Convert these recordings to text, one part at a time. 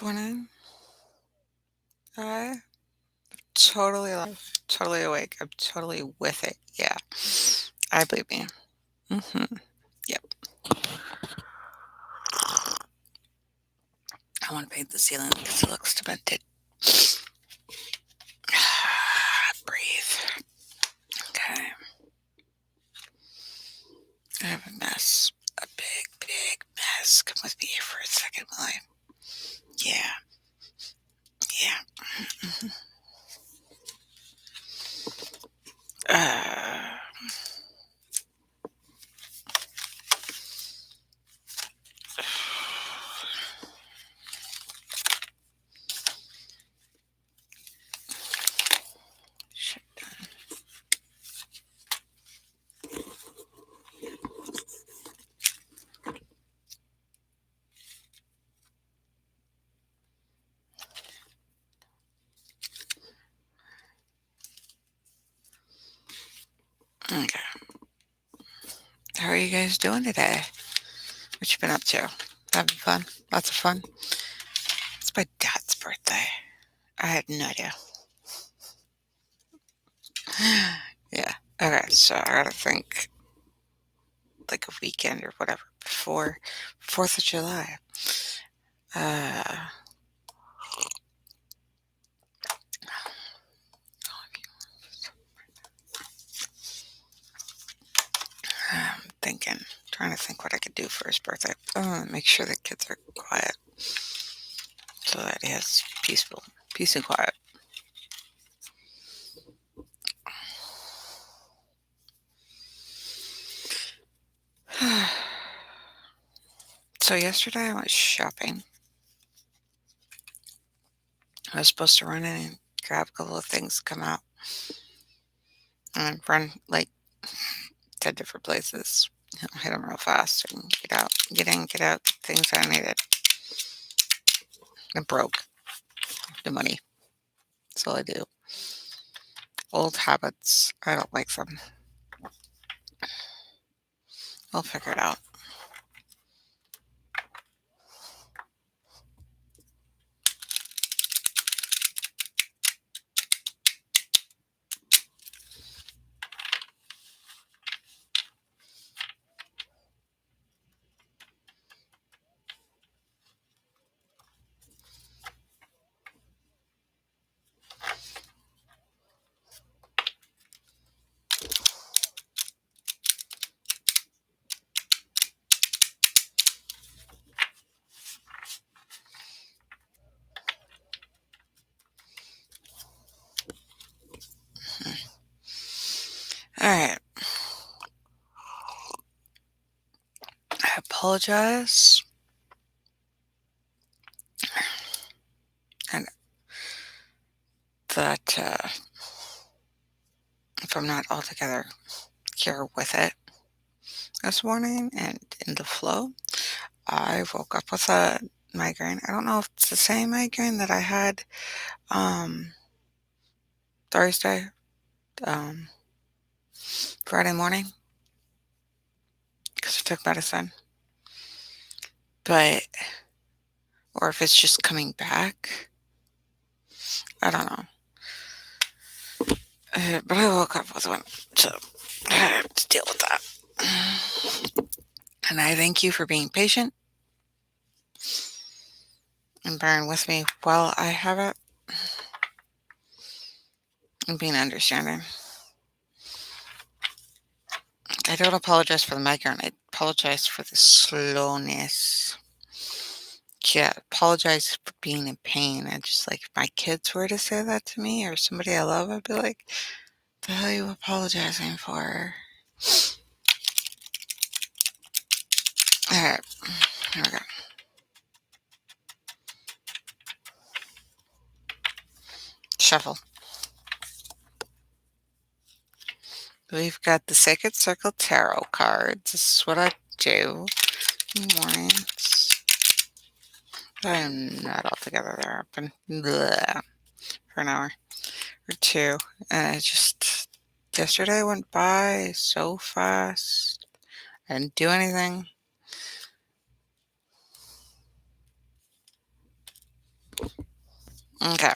Morning. I totally alive, totally awake. I'm totally with it. Yeah, I believe me. Yep. I want to paint the ceiling because it looks demented. Breathe. Okay. I have a mess. A big, big mess. Come with me here for a second, will I? Yeah. Yeah. Uh, shit. Okay. How are you guys doing today? What you been up to? Having fun? Lots of fun? It's my dad's birthday. I had no idea. Yeah. Okay, so I gotta think like a weekend or whatever before 4th of July. Uh, I'm thinking, trying to think what I could do for his birthday. Make sure the kids are quiet so that he has peace and quiet. So yesterday I went shopping. I was supposed to run in and grab a couple of things, come out, and run like 10 different places. Hit them real fast and get out, get in, get out the things I needed. I broke the money. That's all I do. Old habits. I don't like them. I'll figure it out. All right. I apologize. And that if I'm not altogether here with it this morning and in the flow, I woke up with a migraine. I don't know if it's the same migraine that I had Thursday, um, Friday morning, because I took medicine. But, or if it's just coming back. I don't know. But I woke up with one, so I have to deal with that. And I thank you for being patient and bearing with me while I have it and being understanding. I don't apologize for the migraine. I apologize for the slowness. Yeah, apologize for being in pain. And just like if my kids were to say that to me or somebody I love, I'd be like, the hell are you apologizing for? All right, here we go. Shuffle. We've got the Sacred Circle Tarot cards. This is what I do in the mornings. I'm not all together there. I've been for an hour or two. And yesterday went by so fast. I didn't do anything. Okay.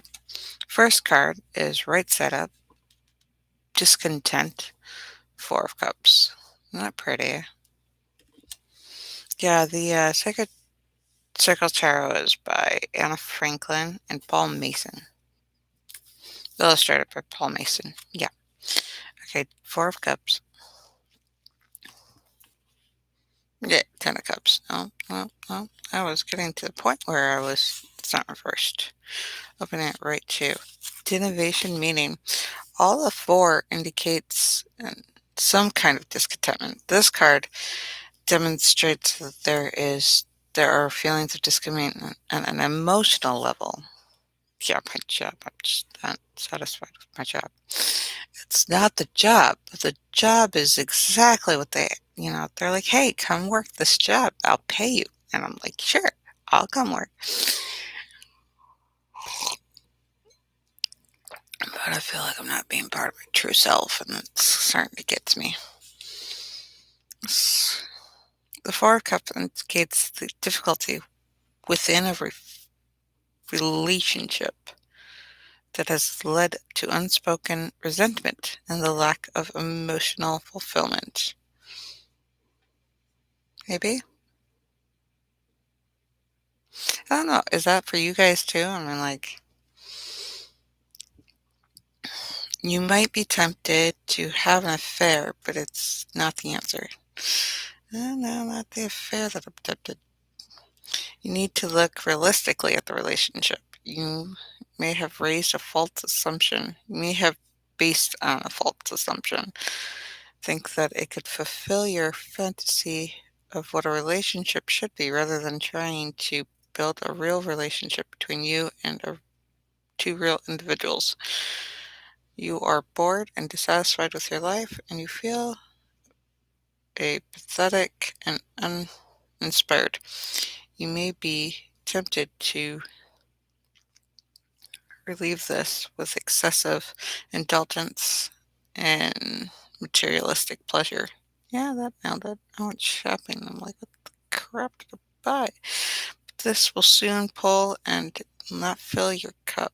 First card is right setup, discontent, Four of Cups. Not pretty. Yeah, the Sacred Circle Tarot is by Anna Franklin and Paul Mason. Illustrated by Paul Mason. Yeah. Okay, Four of Cups. Yeah, Ten of Cups. No, no, no. I was getting to the point where I was. It's not reversed. Opening it right to Innovation meaning. All the four indicates some kind of discontentment. This card demonstrates that there are feelings of discontentment on an emotional level. Yeah, my job. I'm just not satisfied with my job. It's not the job. The job is exactly what they're like, hey, come work this job. I'll pay you. And I'm like, sure, I'll come work. But I feel like I'm not being part of my true self, and it's starting to get to me. The Four of Cups indicates the difficulty within a relationship that has led to unspoken resentment and the lack of emotional fulfillment. Maybe? I don't know. Is that for you guys too? I mean, like, you might be tempted to have an affair, but it's not the answer. No, no, not the affair that I'm tempted. You need to look realistically at the relationship. You may have raised a false assumption. You may have based on a false assumption. Think that it could fulfill your fantasy of what a relationship should be rather than trying to build a real relationship between you and two real individuals. You are bored and dissatisfied with your life, and you feel pathetic and uninspired. You may be tempted to relieve this with excessive indulgence and materialistic pleasure. Yeah, that nailed it. I went shopping. I'm like, what the crap did I buy? This will soon pull and not fill your cup.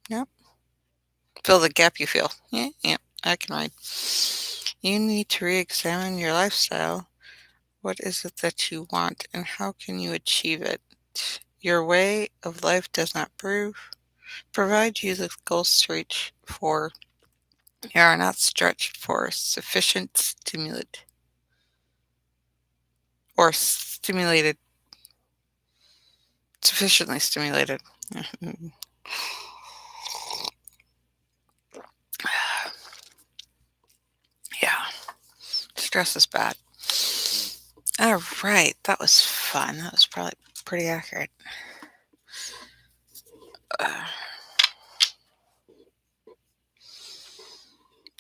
Yep. Fill the gap you feel. Yeah, yeah, I can ride. You need to re examine your lifestyle. What is it that you want, and how can you achieve it? Your way of life does not provide you the goals to reach for. You are not stretched for stimulated, sufficiently stimulated. Yeah, stress is bad. All right, that was fun. That was probably pretty accurate. Uh,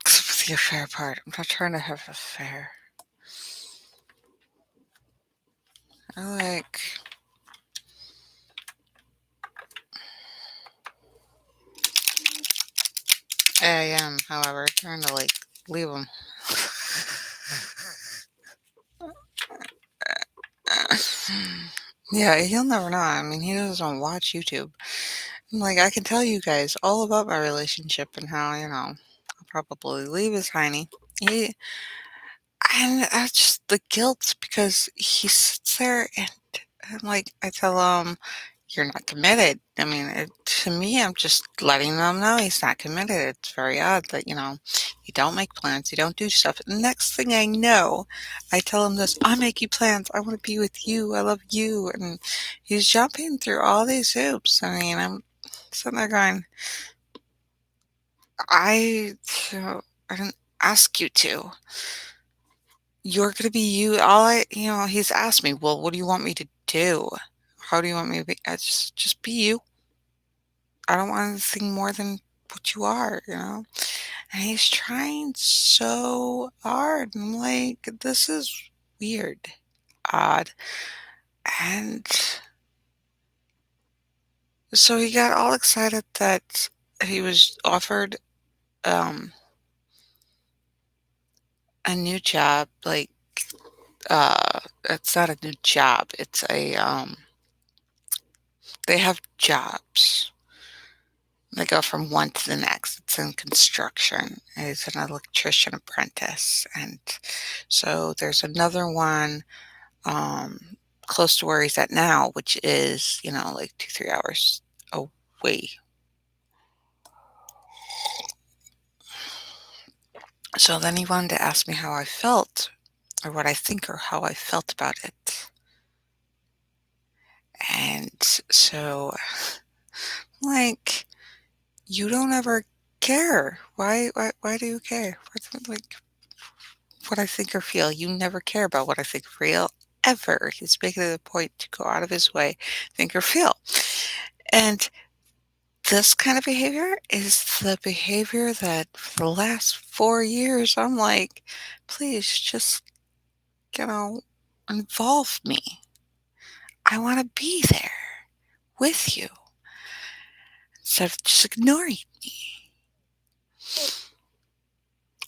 except for the affair part. I'm not trying to have an affair. I like. I am, however, trying to like leave him. Yeah, he'll never know. I mean, he doesn't watch YouTube. I'm like, I can tell you guys all about my relationship and how, I'll probably leave his hiney. He, and that's just the guilt because he sits there and I'm like, I tell him, you're not committed. I mean, to me, I'm just letting them know he's not committed. It's very odd that, you don't make plans, you don't do stuff. The next thing I know, I tell him this, I make you plans. I want to be with you. I love you. And he's jumping through all these hoops. I mean, I'm sitting there going, I, I didn't ask you to. You're gonna be you. He's asked me, well, what do you want me to do? How do you want me to be? I just be you. I don't want anything more than what you are. And he's trying so hard. I'm like, this is weird, odd. And so he got all excited that he was offered um, a new job. Like, it's not a new job. It's they have jobs. They go from one to the next. It's in construction. He's an electrician apprentice. And so there's another one close to where he's at now, which is, like 2, 3 hours away. So then he wanted to ask me how I felt, or what I think, or how I felt about it. And so, like, you don't ever care. Why do you care? Like, what I think or feel. You never care about what I think or feel ever. He's making it a point to go out of his way, think or feel. And this kind of behavior is the behavior that for the last 4 years, I'm like, please just, you know, involve me. I want to be there with you instead of just ignoring me.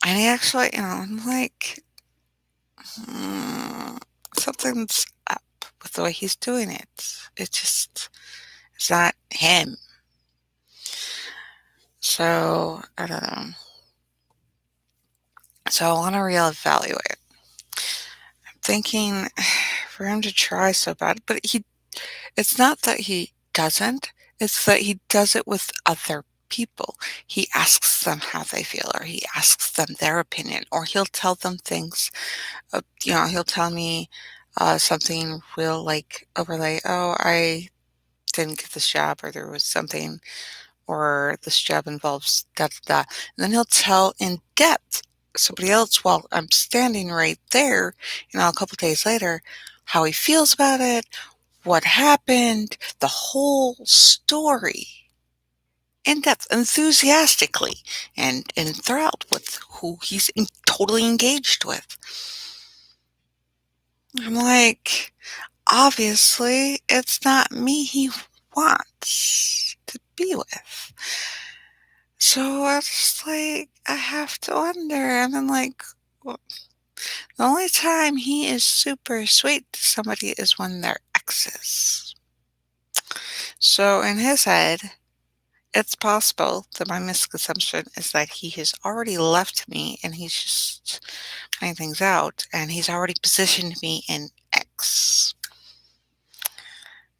And he actually, I'm like, something's up with the way he's doing it. It's not him. So, I don't know. So I want to reevaluate. I'm thinking for him to try so bad, but it's not that he doesn't, it's that he does it with other people. He asks them how they feel, or he asks them their opinion, or he'll tell them things. He'll tell me something real like overlay, oh, I didn't get this job, or there was something, or this job involves da da da. And then he'll tell in depth somebody else while I'm standing right there, a couple days later, how he feels about it, what happened, the whole story in depth, enthusiastically, and enthralled with who he's totally engaged with. I'm like, obviously, it's not me he wants to be with. So it's like, I have to wonder. And then, like, well, the only time he is super sweet to somebody is when they're exes. So in his head, it's possible that my misconception is that he has already left me and he's just finding things out, and he's already positioned me in X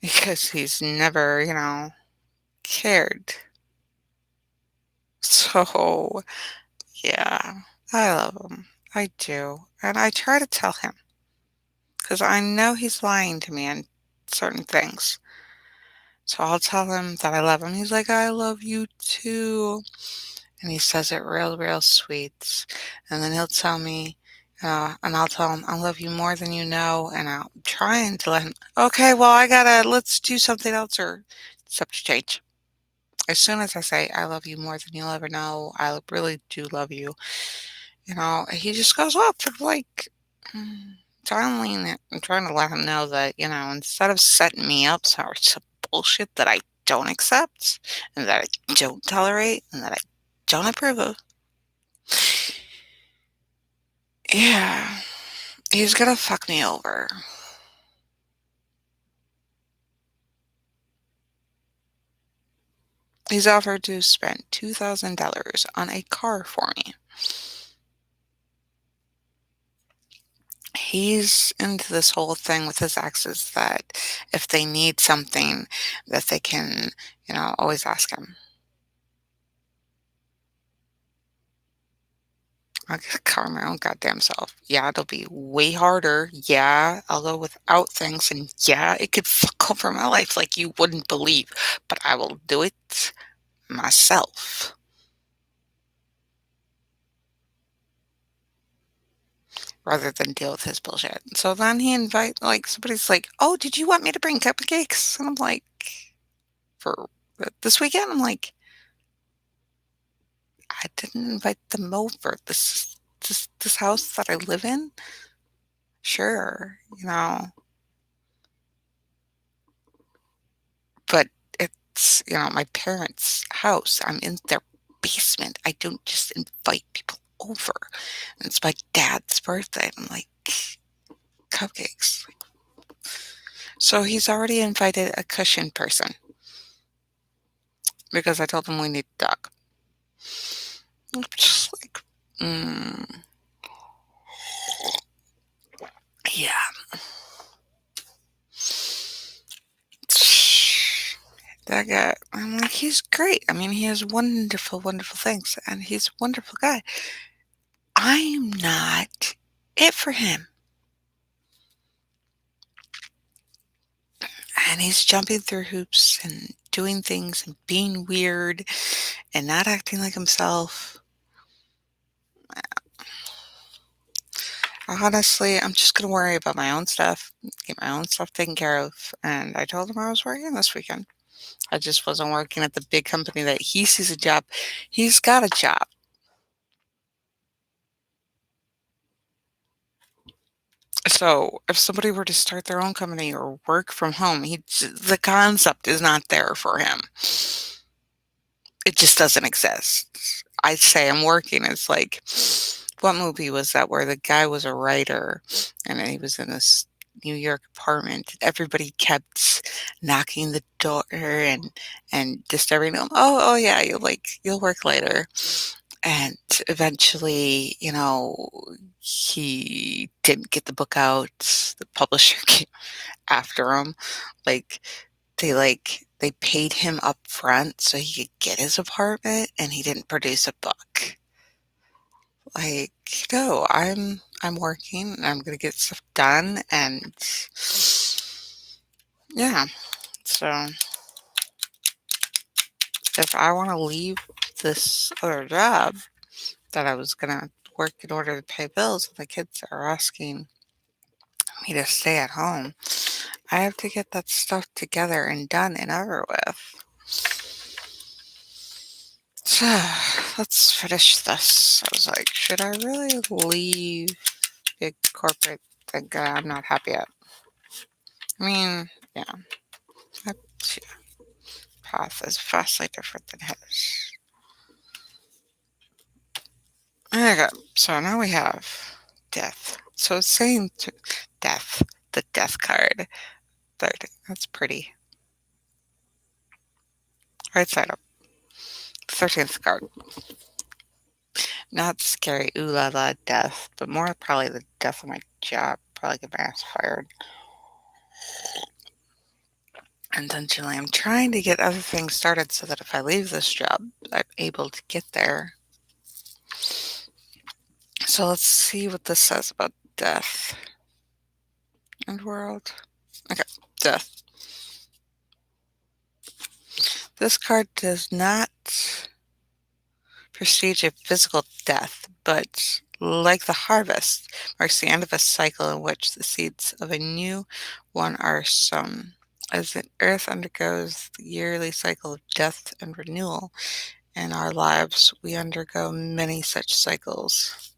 because he's never, cared. So, yeah, I love him. I do. And I try to tell him because I know he's lying to me on certain things. So I'll tell him that I love him. He's like, I love you too. And he says it real, real sweet. And then he'll tell me, and I'll tell him, I love you more than you know. And I'm trying to let him, okay, well, let's do something else, or subject change. As soon as I say, I love you more than you'll ever know, I really do love you, he just goes off and like, telling it and trying to let him know that, instead of setting me up for some bullshit that I don't accept and that I don't tolerate and that I don't approve of, yeah, he's gonna fuck me over. He's offered to spend $2,000 on a car for me. He's into this whole thing with his exes that if they need something that they can, always ask him. I gotta cover my own goddamn self. Yeah, it'll be way harder. Yeah, I'll go without things. And yeah, it could fuck over my life like you wouldn't believe. But I will do it myself rather than deal with his bullshit. So then somebody's like, oh, did you want me to bring cupcakes? And I'm like, for this weekend? I'm like, I didn't invite them over. This house that I live in? Sure, but it's, my parents' house. I'm in their basement. I don't just invite people over. And it's my dad's birthday. I'm like, cupcakes. So he's already invited a cushion person. because I told him we need a dog. I'm just like, mm, yeah. That guy, I'm like, he's great. I mean, he has wonderful, wonderful things, and he's a wonderful guy. I'm not it for him. And he's jumping through hoops and doing things and being weird and not acting like himself. Honestly, I'm just going to worry about my own stuff, get my own stuff taken care of. And I told him I was working this weekend. I just wasn't working at the big company that he sees a job. He's got a job. So if somebody were to start their own company or work from home, the concept is not there for him. It just doesn't exist. I say I'm working. It's like, what movie was that where the guy was a writer and he was in this New York apartment? Everybody kept knocking the door and disturbing him. Oh yeah, you'll work later. And eventually, he didn't get the book out. The publisher came after him. Like they paid him up front so he could get his apartment, and he didn't produce a book. Like, no, I'm working and I'm gonna get stuff done, and yeah. So if I want to leave this other job that I was gonna work in order to pay bills, and the kids are asking me to stay at home, I have to get that stuff together and done and over with. So let's finish this. I was like, should I really leave big corporate thing I'm not happy at? I mean, yeah, my path is vastly different than his. Okay, so now we have death. So it's saying death, the death card. That's pretty. Right side up. 13th card. Not scary, ooh la la death, but more probably the death of my job. Probably get my ass fired. Intentionally, I'm trying to get other things started so that if I leave this job, I'm able to get there. So let's see what this says about death and world. Okay, death. This card does not prestige a physical death, but like the harvest, marks the end of a cycle in which the seeds of a new one are sown. As the earth undergoes the yearly cycle of death and renewal, in our lives, we undergo many such cycles.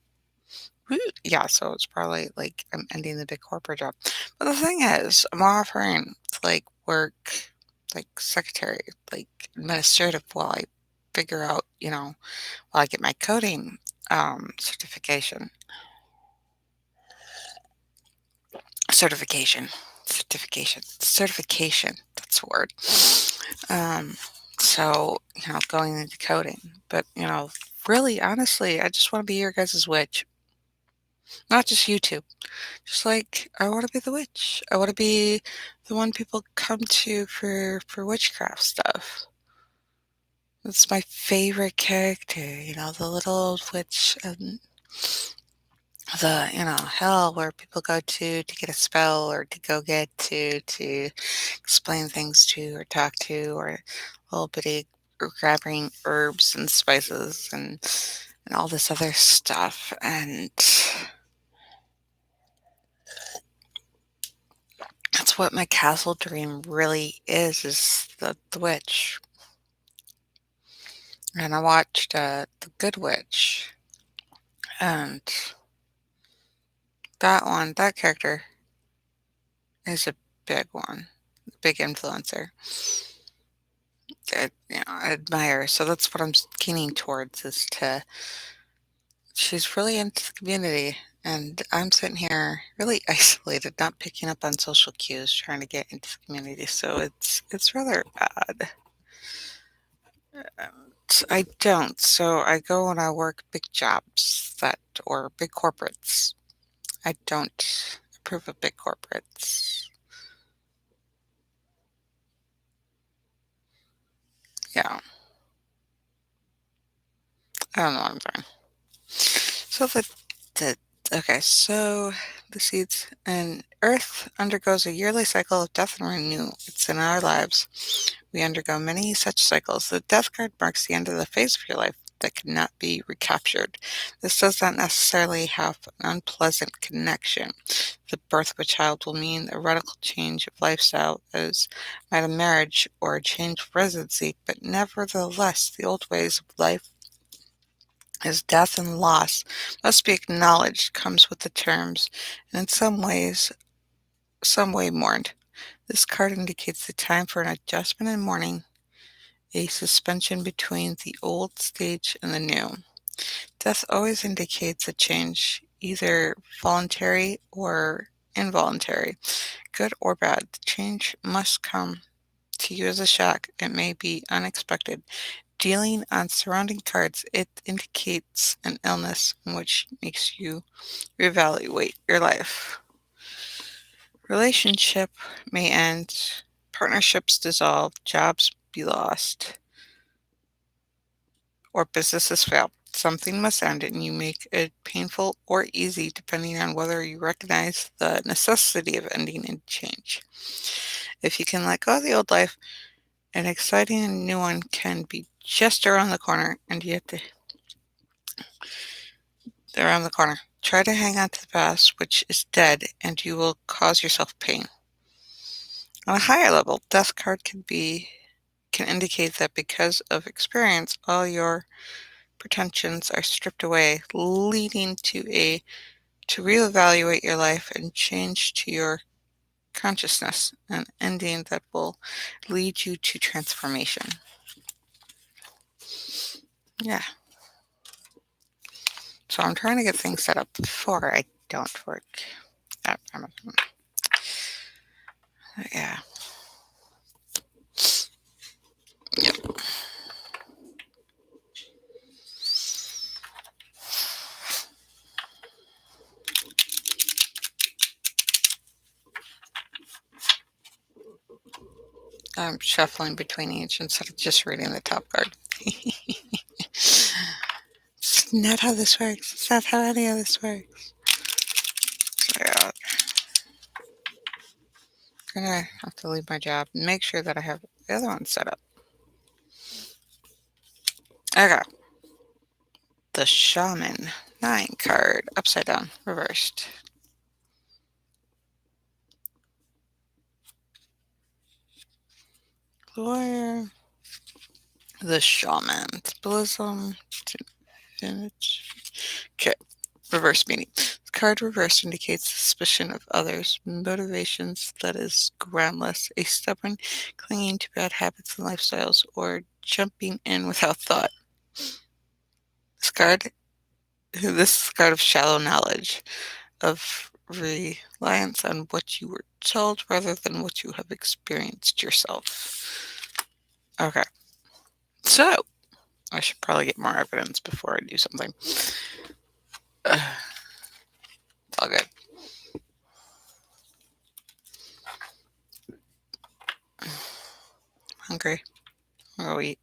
Yeah, so it's probably like I'm ending the big corporate job. But the thing is, I'm offering to like work like secretary, like administrative while I figure out, while I get my coding certification. Certification. Certification. That's the word. Um, so, going into coding. But, really, honestly, I just want to be your guys' witch. Not just YouTube. Just like I want to be the witch. I want to be the one people come to for witchcraft stuff. It's my favorite character, the little old witch and the, hell where people go to get a spell or to go get to explain things to or talk to or little bitty grabbing herbs and spices and all this other stuff. And that's what my castle dream really is the witch. And I watched The Good Witch, and that character is a big one, big influencer. I admire. So that's what I'm keening towards is she's really into the community. And I'm sitting here really isolated, not picking up on social cues, trying to get into the community. So it's rather odd. I don't. So I go and I work big jobs or big corporates. I don't approve of big corporates. Yeah, I don't know what I'm doing. So the okay, so the seeds and Earth undergoes a yearly cycle of death and renew. It's in our lives. We undergo many such cycles. The death card marks the end of the phase of your life that cannot be recaptured. This does not necessarily have an unpleasant connection. The birth of a child will mean a radical change of lifestyle, as might a marriage or a change of residency, but nevertheless, the old ways of life as death and loss must be acknowledged comes with the terms, and in some way mourned. This card indicates the time for an adjustment and mourning, a suspension between the old stage and the new. Death always indicates a change, either voluntary or involuntary, good or bad. The change must come to you as a shock. It may be unexpected. Dealing on surrounding cards, it indicates an illness in which makes you reevaluate your life. Relationship may end, partnerships dissolve, jobs be lost, or businesses fail. Something must end, and you make it painful or easy depending on whether you recognize the necessity of ending and change. If you can let go of the old life, an exciting and new one can be just around the corner, and yet around the corner. Try to hang on to the past, which is dead, and you will cause yourself pain. On a higher level, death card can indicate that because of experience, all your pretensions are stripped away, leading to reevaluate your life and change to your consciousness, an ending that will lead you to transformation. Yeah. So I'm trying to get things set up before I don't work at Amazon. Yeah. Yep. I'm shuffling between each instead of just reading the top card. It's not how this works. It's not how any of this works. So yeah, I'm gonna have to leave my job and make sure that I have the other one set up. Okay. The Shaman 9 card, upside down, reversed. Lawyer. The Shaman. Symbolism. Okay. Reverse meaning. The card reversed indicates suspicion of others, motivations that is groundless, a stubborn clinging to bad habits and lifestyles, or jumping in without thought. This card, this is a card of shallow knowledge, of reliance on what you were told rather than what you have experienced yourself. Okay, so I should probably get more evidence before I do something. It's all good. Hungry. I'll eat.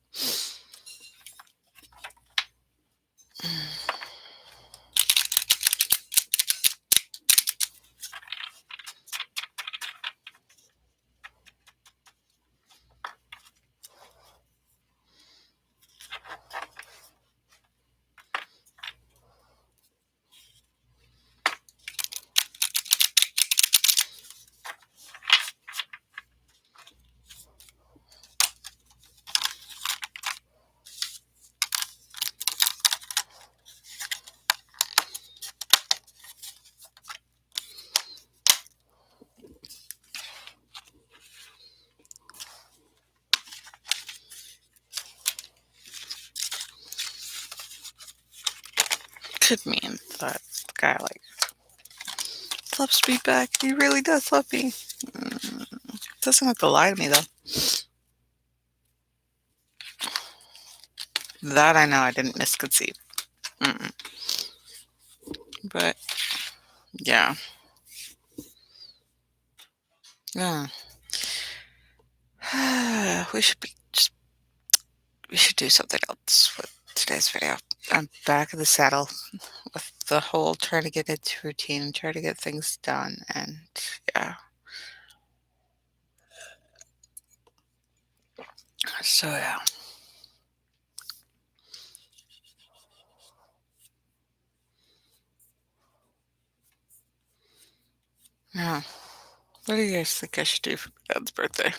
Could mean that the guy loves me back. He really does love me. Doesn't have to lie to me though. That I know I didn't misconceive. Mm-mm. But yeah, yeah. We should do something else with today's video. I'm back in the saddle with the whole trying to get into routine, trying to get things done, and yeah. So yeah, yeah. What do you guys think I should do for my dad's birthday?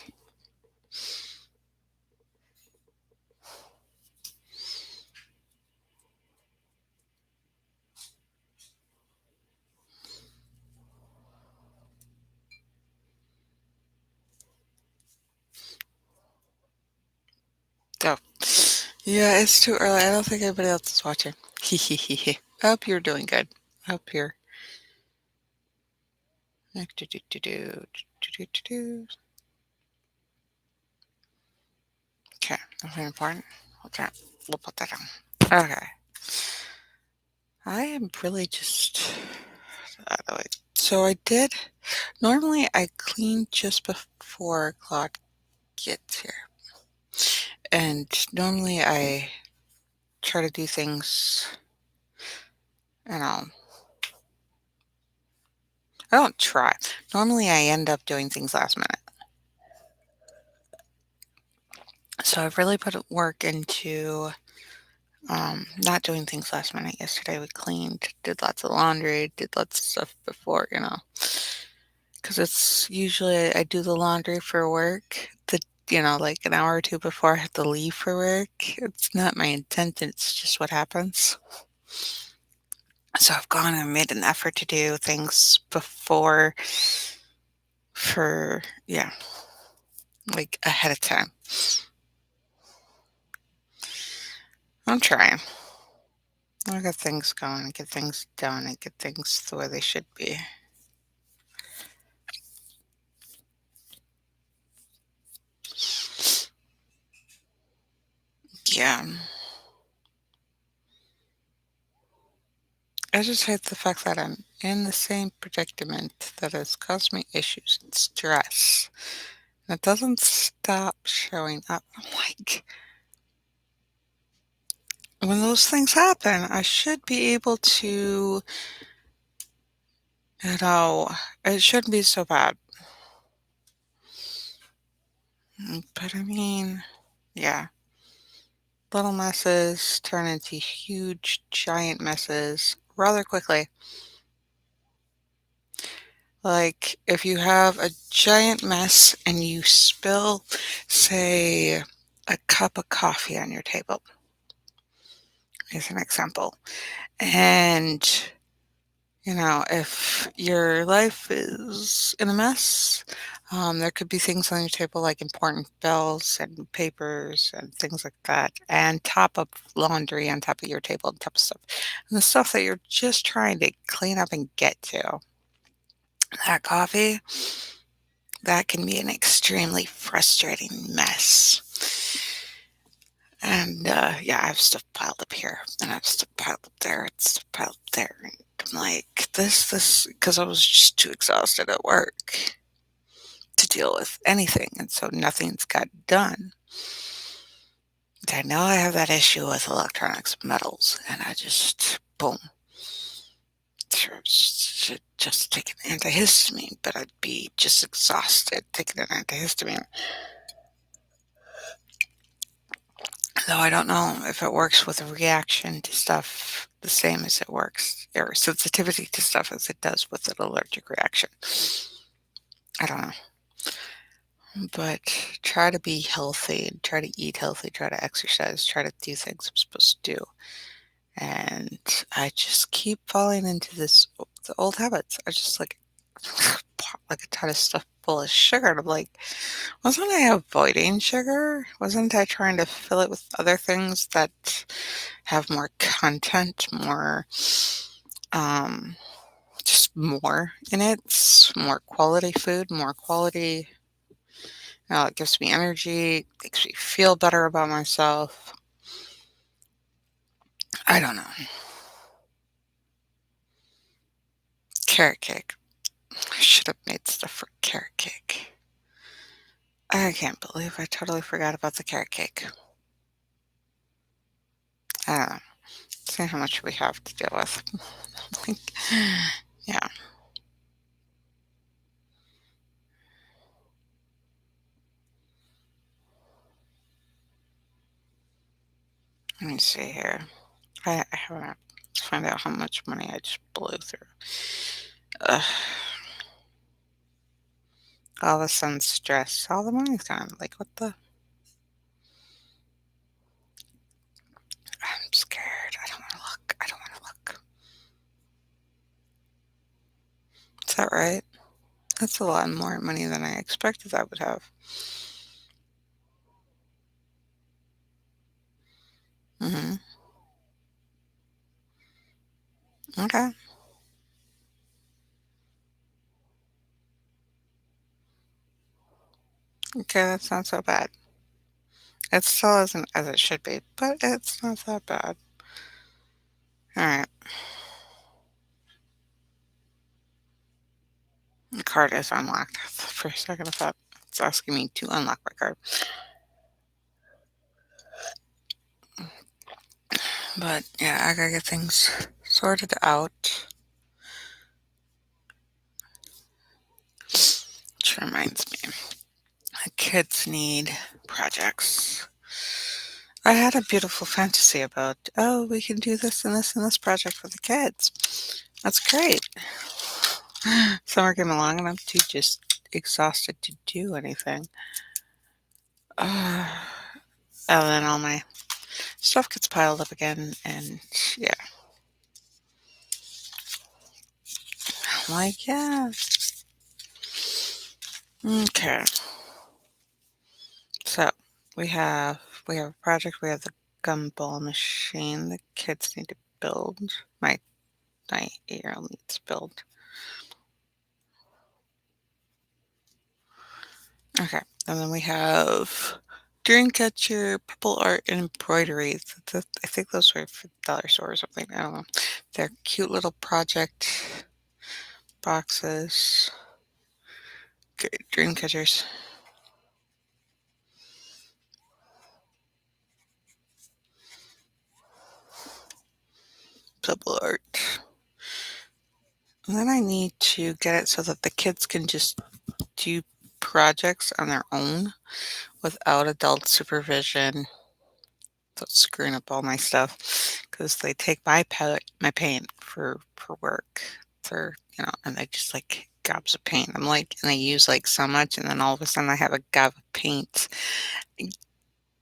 Oh, yeah, it's too early. I don't think anybody else is watching. Hehehe. I hope you're doing good. I hope you're. Okay, nothing important. Okay, we'll put that down. Okay. I am really just. Wait. So I did. Normally I clean just before Claude gets here. And normally I try to do things, you know, I don't try. Normally I end up doing things last minute. So I've really put work into not doing things last minute. Yesterday we cleaned, did lots of laundry, did lots of stuff before, because it's usually I do the laundry for work, like an hour or two before I have to leave for work. It's not my intent, it's just what happens. So I've gone and made an effort to do things before yeah, like ahead of time. I'm trying. I get things going, get things done, and get things the way they should be. Yeah. I just hate the fact that I'm in the same predicament that has caused me issues and stress. And it doesn't stop showing up. I'm like, when those things happen, I should be able to, you know, it shouldn't be so bad. But I mean, yeah, little messes turn into huge, giant messes rather quickly. Like, if you have a giant mess and you spill, say, a cup of coffee on your table, as an example, and if your life is in a mess, there could be things on your table like important bills and papers and things like that, and top of laundry on top of your table and top of stuff. And the stuff that you're just trying to clean up and get to. That coffee, that can be an extremely frustrating mess. And yeah, I have stuff piled up here, and I have stuff piled up there, and stuff piled up there. And I'm like, because I was just too exhausted at work to deal with anything. And so nothing's got done. I know I have that issue with electronics and metals, and I just, boom, should just take an antihistamine, but I'd be just exhausted taking an antihistamine. Though I don't know if it works with a reaction to stuff the same as it works, or sensitivity to stuff as it does with an allergic reaction. I don't know. But try to be healthy and try to eat healthy, try to exercise, try to do things I'm supposed to do. And I just keep falling into the old habits. I just pop like a ton of stuff full of sugar. And I'm like, wasn't I avoiding sugar? Wasn't I trying to fill it with other things that have more content, more, um, just more in it, more quality food, more quality. It gives me energy, makes me feel better about myself. I don't know. Carrot cake. I should have made stuff for carrot cake. I can't believe I totally forgot about the carrot cake. I don't know. See how much we have to deal with. Like, yeah. Let me see here. I haven't. Let's find out how much money I just blew through. Ugh, all of a sudden, stress. All the money's gone. Like, what the? I'm scared. I don't want to look. I don't want to look. Is that right? That's a lot more money than I expected I would have. Mm-hmm. Okay. Okay, that's not so bad. It still isn't as it should be, but it's not that bad. All right. The card is unlocked. For a second, I thought it's asking me to unlock my card. But yeah, I gotta get things sorted out. Which reminds me, the kids need projects. I had a beautiful fantasy about, oh, we can do this and this and this project for the kids. That's great. Summer came along and I'm too just exhausted to do anything. Uh, and then all my stuff gets piled up again, and yeah, I'm like, yeah. Okay, so we have we have a project. We have the gumball machine. The kids need to build. My 8-year-old needs to build. Okay, and then we have Dreamcatcher, Purple Art, and Embroidery. I think those were for the dollar store or something. I don't know. They're cute little project boxes. Okay, Dreamcatchers. Purple Art. And then I need to get it so that the kids can just do projects on their own without adult supervision. That's screwing up all my stuff because they take my paint for work. For and they just like gobs of paint. I'm like, and they use like so much, and then all of a sudden I have a gob of paint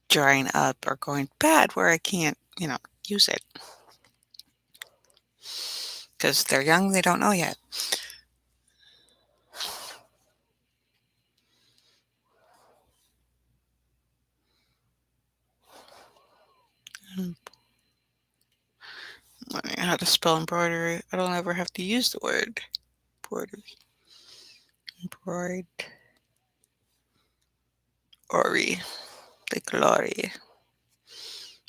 drying up or going bad where I can't use it because they're young. They don't know yet. Mm, learning how to spell embroidery. I don't ever have to use the word embroidery. Embroidery. The glory.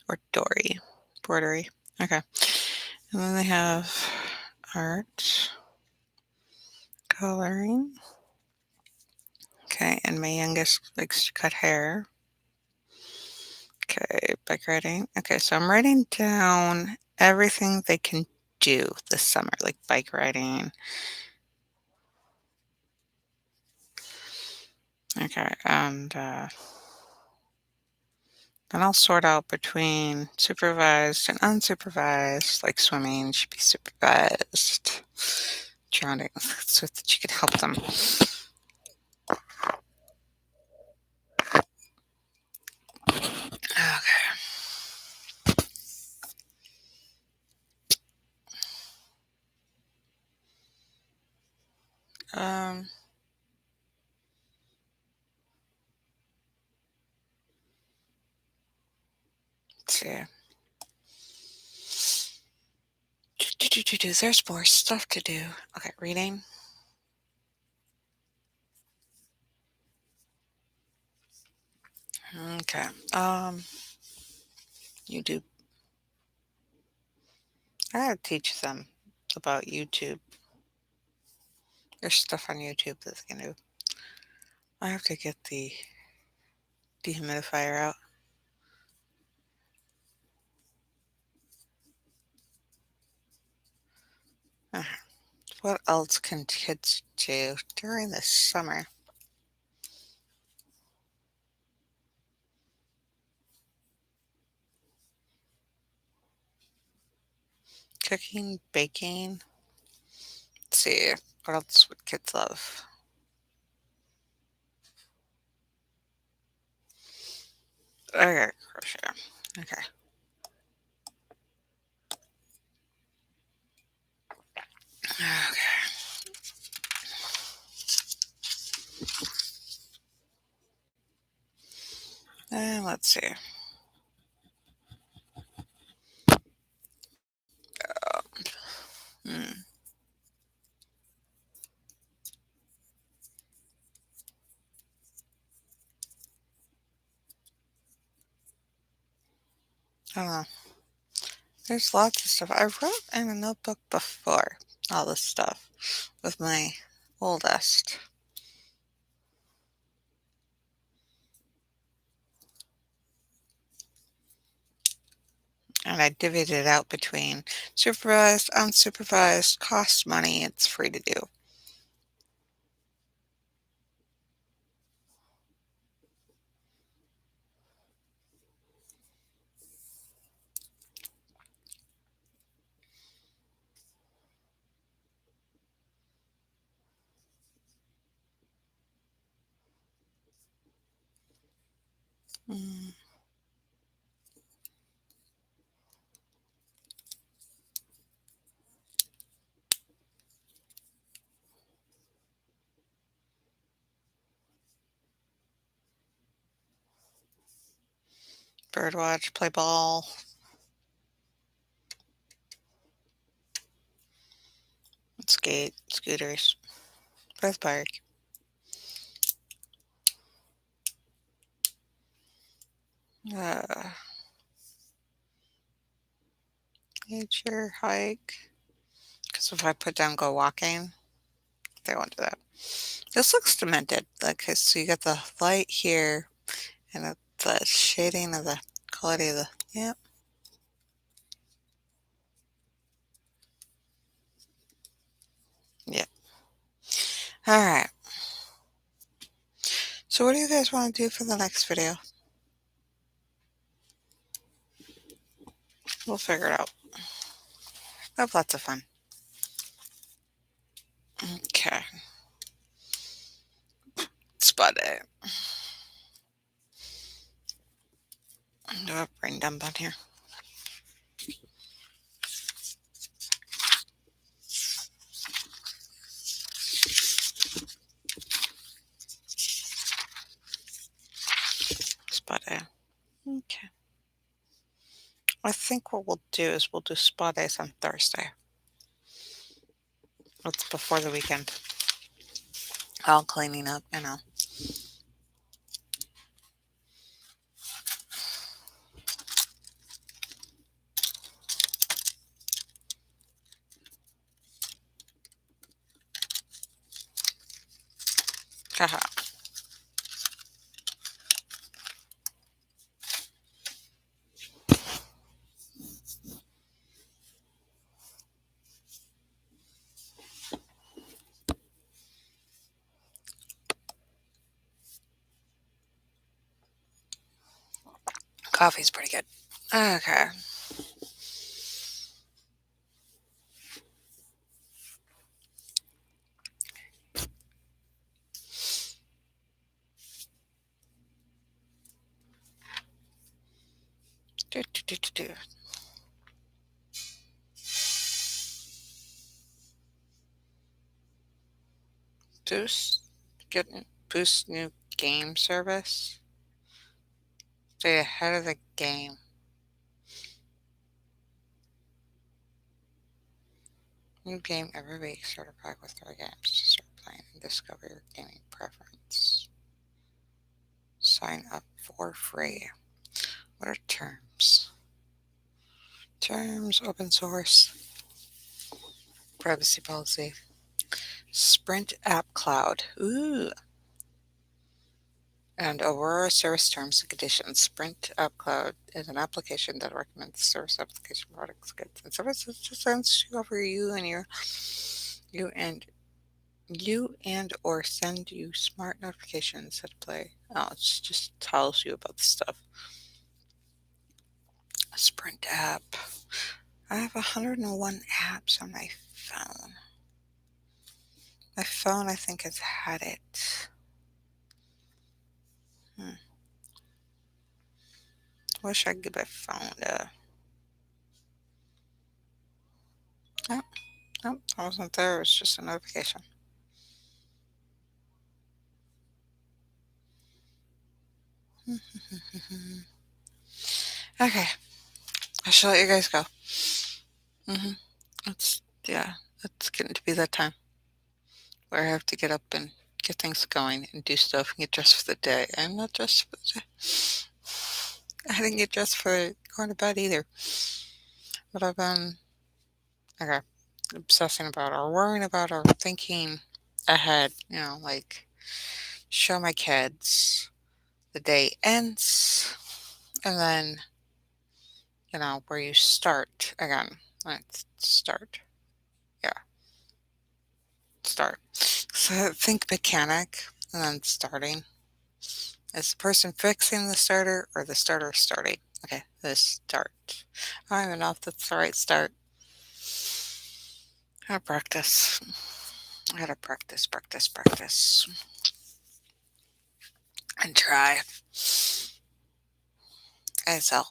Or Dory. Embroidery. Okay. And then they have art, coloring. Okay. And my youngest likes to cut hair. Okay. Bike riding. Okay. So I'm writing down everything they can do this summer, like bike riding. Okay. And then I'll sort out between supervised and unsupervised, like swimming should be supervised. Drowning so that you can help them. Okay. Um, let's see. There's more stuff to do. Okay, reading. Okay. YouTube. I gotta teach them about YouTube. There's stuff on YouTube that they can do. I have to get the dehumidifier out. Uh, What else can kids do during the summer? Cooking, baking. Let's see, what else would kids love? Okay, crochet. Okay. Okay. And let's see. Hmm. I don't know. There's lots of stuff. I wrote in a notebook before all this stuff with my oldest. And I divvied it out between supervised, unsupervised, cost money, it's free to do. Mm, birdwatch, play ball, skate, scooters, both park. Uh, nature, hike. Because if I put down go walking, they won't do that. This looks demented. Like, so you got the light here and the shading of the quality of the, yep. Yep. All right. So what do you guys want to do for the next video? We'll figure it out. Have lots of fun. Okay. Spot it. Do a brain dump on here. Spot it. Okay. I think what we'll do is we'll do spa days on Thursday. It's before the weekend. All cleaning up, you know. Haha. Coffee's pretty good. Okay. Do, do, do, do, do. Boost. Boost new game service. Stay ahead of the game. New game every week. Start a pack with 3 games to start playing and discover your gaming preference. Sign up for free. What are terms? Terms, open source. Privacy policy. Sprint app cloud. Ooh. And Aurora service terms and conditions. Sprint app cloud is an application that recommends service application products, goods, and services to send you over you and you or send you smart notifications that play. Oh, it just tells you about the stuff. Sprint app. I have 101 apps on my phone. My phone, I think, has had it. Hmm. Wish I could get my phone to. Oh, oh, I wasn't there. It was just a notification. Okay, I shall let you guys go. Hmm. Yeah, it's getting to be that time where I have to get up and get things going and do stuff and get dressed for the day. I'm not dressed for the day. I didn't get dressed for going to bed either. But I've been, okay, obsessing about or worrying about or thinking ahead, like show my kids the day ends and then, where you start again. Let's start. Yeah, start. So think mechanic and then starting. Is the person fixing the starter or the starter starting? Okay, the start. I don't even know if that's the right start. I gotta practice. I gotta practice, and try. ASL.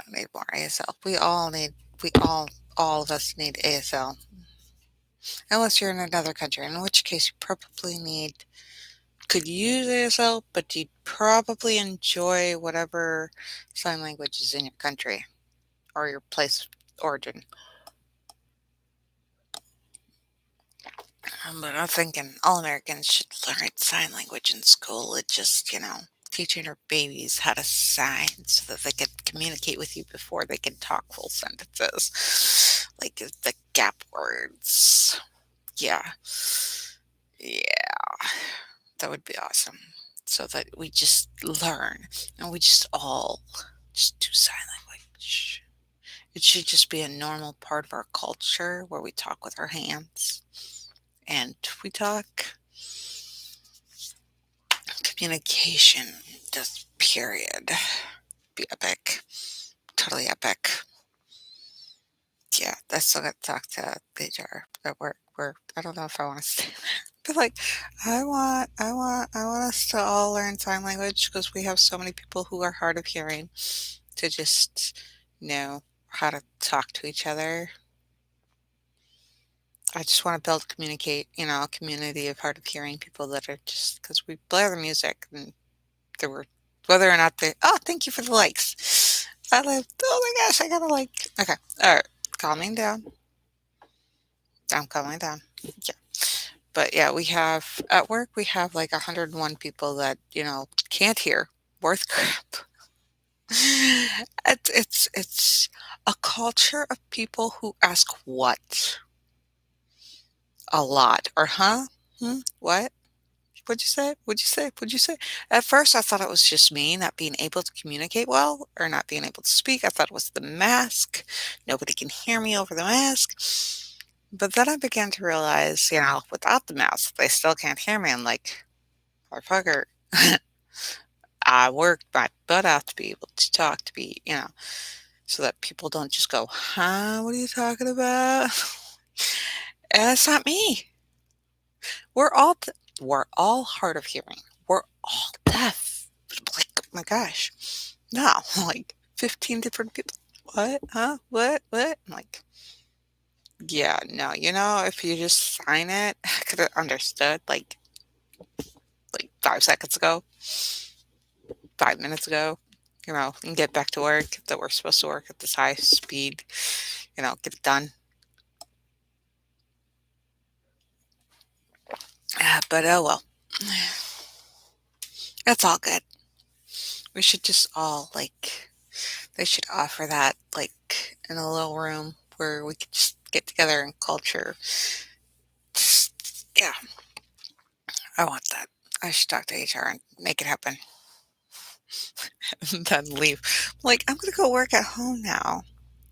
Need more ASL. All of us need ASL. Unless you're in another country, in which case you probably could use ASL, but you'd probably enjoy whatever sign language is in your country or your place of origin. But I'm thinking all Americans should learn sign language in school. It just, teaching our babies how to sign so that they can communicate with you before they can talk full sentences. Like the gap words. Yeah. Yeah. That would be awesome. So that we just learn and we just all just do sign language. It should just be a normal part of our culture where we talk with our hands and we talk communication, just period. Be epic. Totally epic. Yeah, I still got to talk to HR at work where I don't know if I want to stay there. But like, I want us to all learn sign language because we have so many people who are hard of hearing to just know how to talk to each other. I just want to a community of hard of hearing people that are just because we blare the music and there were whether or not they. Oh, thank you for the likes. I like. Oh my gosh, I gotta like. Okay, all right, calming down. I'm calming down. Yeah, but yeah, we have at work we have like 101 people that can't hear worth crap. It's a culture of people who ask what a lot or huh, what. What'd you say? What'd you say? What'd you say? At first, I thought it was just me not being able to communicate well or not being able to speak. I thought it was the mask. Nobody can hear me over the mask. But then I began to realize, without the mask, they still can't hear me. I'm like, motherfucker, I worked my butt out to be able to talk to so that people don't just go, huh, what are you talking about? And it's not me. We're all we're all hard of hearing. We're all deaf. Like, oh my gosh. No, like 15 different people. What? Huh? What? I'm like, yeah, no, if you just sign it, I could have understood like 5 seconds ago, 5 minutes ago, and get back to work that we're supposed to work at this high speed, get it done. But oh well. That's all good. We should just all they should offer that like in a little room where we could just get together and culture. Yeah, I want that. I should talk to HR and make it happen and then leave. Like, I'm gonna go work at home now,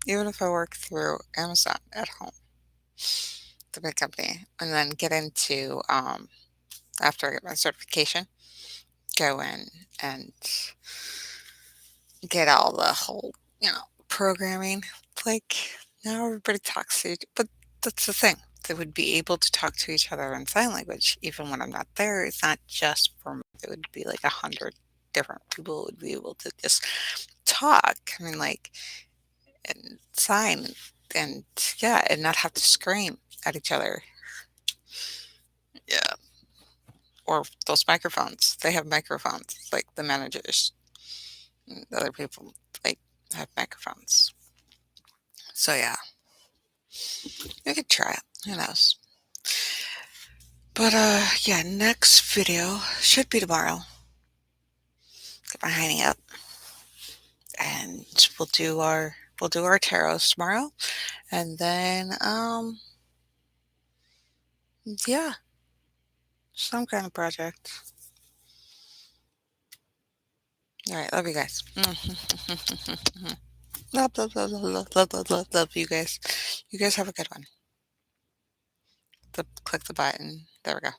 even if I work through Amazon at home, the big company, and then get into, after I get my certification, go in and get all the whole, programming. Like, now everybody talks to each, but that's the thing. They would be able to talk to each other in sign language even when I'm not there. It's not just for me. It would be like 100 different people would be able to just talk. I mean, like, and sign and yeah, and not have to scream at each other. Yeah. Or those microphones. They have microphones, like the managers and the other people, like, have microphones. So yeah, we could try it. Who knows? But yeah, next video should be tomorrow. Get my hiney up, and we'll do our tarots tomorrow, and then yeah, some kind of project. All right, love you guys. Love, love, love, love, love, love, love, love, love you guys. You guys have a good one. Click the button. There we go.